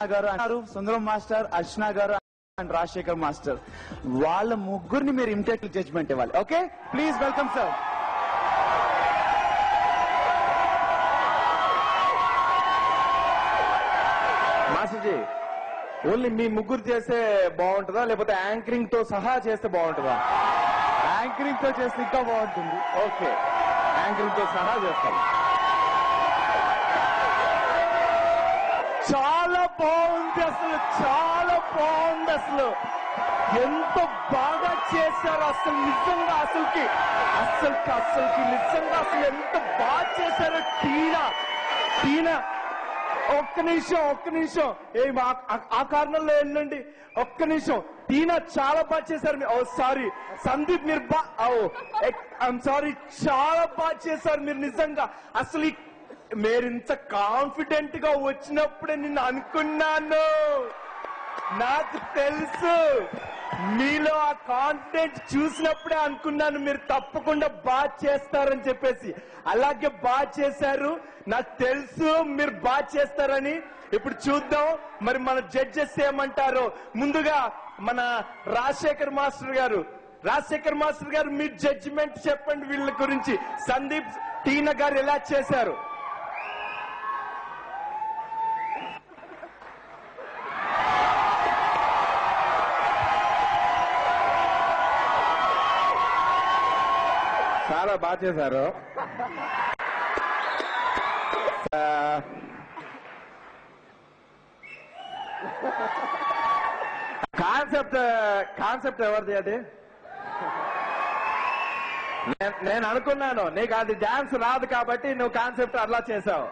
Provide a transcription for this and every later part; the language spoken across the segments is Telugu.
గారు అన్నారు, సుందరం మాస్టర్, అర్చన గారు అండ్ రాజశేఖర్ మాస్టర్, వాళ్ళ ముగ్గురిని మీరు ఇమిటేట్ జడ్జ్మెంట్ ఇవ్వాలి. Okay, please welcome sir. మాస్టర్జీ, ఓన్లీ మీ ముగ్గురు చేస్తే బాగుంటుందా లేకపోతే యాంకరింగ్ తో సహా చేస్తే బాగుంటుందా? యాంకరింగ్ తో చేస్తే ఇంకా బాగుంటుంది. ఓకే, యాంకరింగ్ తో సహా చేస్తాం. చాలా బాగుంది, అసలు చాలా బాగుంది. అసలు ఎంత బాగా చేశారు అసలు, నిజంగా అసలుకి నిజంగా అసలు ఎంత బాగా చేశారు. టీనా ఒక్క నిమిషం ఆ కారణంలో వెళ్ళండి. ఒక్క నిమిషం, టీనా చాలా బాగా చేశారు. ఓ సారీ సందీప్, మీరు ఐఎమ్ సారీ, చాలా బాగా చేశారు మీరు నిజంగా. అసలు మీరింత కాన్ఫిడెంట్ గా వచ్చినప్పుడే నిన్ను అనుకున్నాను. నాకు తెలుసు మీలో ఆ కాన్ఫిడెంట్ చూసినప్పుడే అనుకున్నాను మీరు తప్పకుండా బాగా చేస్తారని చెప్పేసి. అలాగే బాగా చేశారు, నాకు తెలుసు మీరు బాగా చేస్తారని. ఇప్పుడు చూద్దాం మరి మన జడ్జెస్ ఏమంటారో. ముందుగా మన రాజశేఖర్ మాస్టర్ గారు మీ జడ్జిమెంట్ చెప్పండి వీళ్ళ గురించి. సందీప్, టీనా గారు ఎలా చేశారు? చాలా బాగా చేశారు. కాన్సెప్ట్ ఎవరిది అది? నేను అనుకున్నాను నీకు అది డాన్స్ రాదు కాబట్టి నువ్వు కాన్సెప్ట్ అలా చేసావు.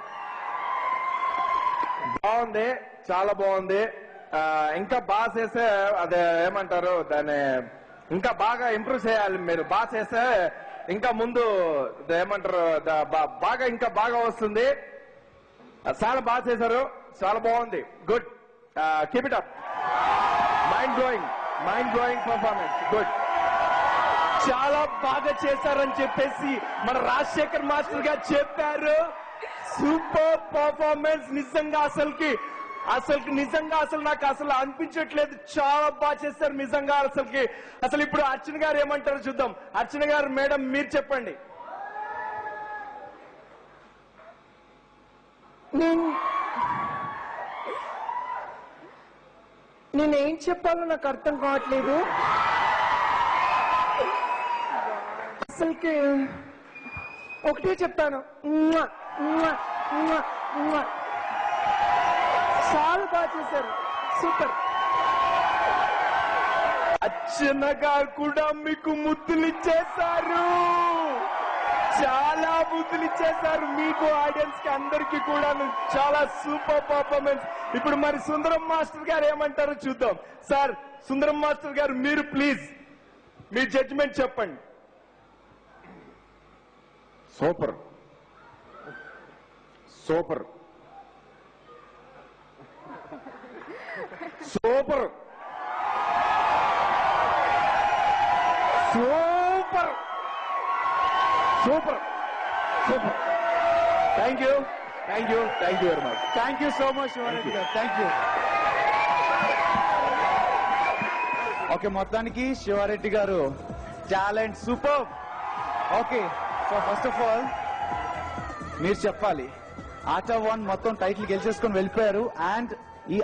బాగుంది, చాలా బాగుంది. ఇంకా బాగా చేస్తే అదే ఏమంటారు దాన్ని, ఇంకా బాగా ఇంప్రూవ్ చేయాలి. మీరు బాగా చేస్తే ఇంకా ముందు ఏమంటారు బాగా ఇంకా బాగా వస్తుంది. చాలా బాగా చేశారు, చాలా బాగుంది. Good, keep it up. Mind blowing performance. Good, చాలా బాగా చేశారని చెప్పేసి మన రాజశేఖర్ మాస్టర్ గారు చెప్పారు. సూపర్ పర్ఫార్మెన్స్ నిజంగా. నిజంగా నాకు అసలు అనిపించట్లేదు, చాలా బాగా చేశారు నిజంగా. అసలు ఇప్పుడు అర్చన గారు ఏమంటారు చూద్దాం. అర్చన గారు, మేడం మీరు చెప్పండి. నేనేం చెప్పాలో నాకు అర్థం కావట్లేదు. అసలుకి ఒకటే చెప్తాను, చాలా బాగా చేశారు, సూపర్. అర్చన గారు కూడా మీకు ముద్దులు ఇచ్చేశారు, చాలా ముద్దులు ఇచ్చేశారు మీకు, ఆడియన్స్ కి అందరికీ కూడా. చాలా సూపర్ పర్ఫార్మెన్స్. ఇప్పుడు మరి సుందరం మాస్టర్ గారు ఏమంటారో చూద్దాం. సార్, సుందరం మాస్టర్ గారు మీరు ప్లీజ్ మీ జడ్జిమెంట్ చెప్పండి. Super super super super super super. Thank you very much. Thank you so much. Thank you. Okay, మొత్తానికి శివారెడ్డి గారు talent super. Okay, so first of all మీరు చెప్పాలి, ఆర్ట్ ఆఫ్ వన్ మొత్తం టైటిల్ గెలిచేసుకొని వెళ్ళిపోయారు. అండ్ ఈ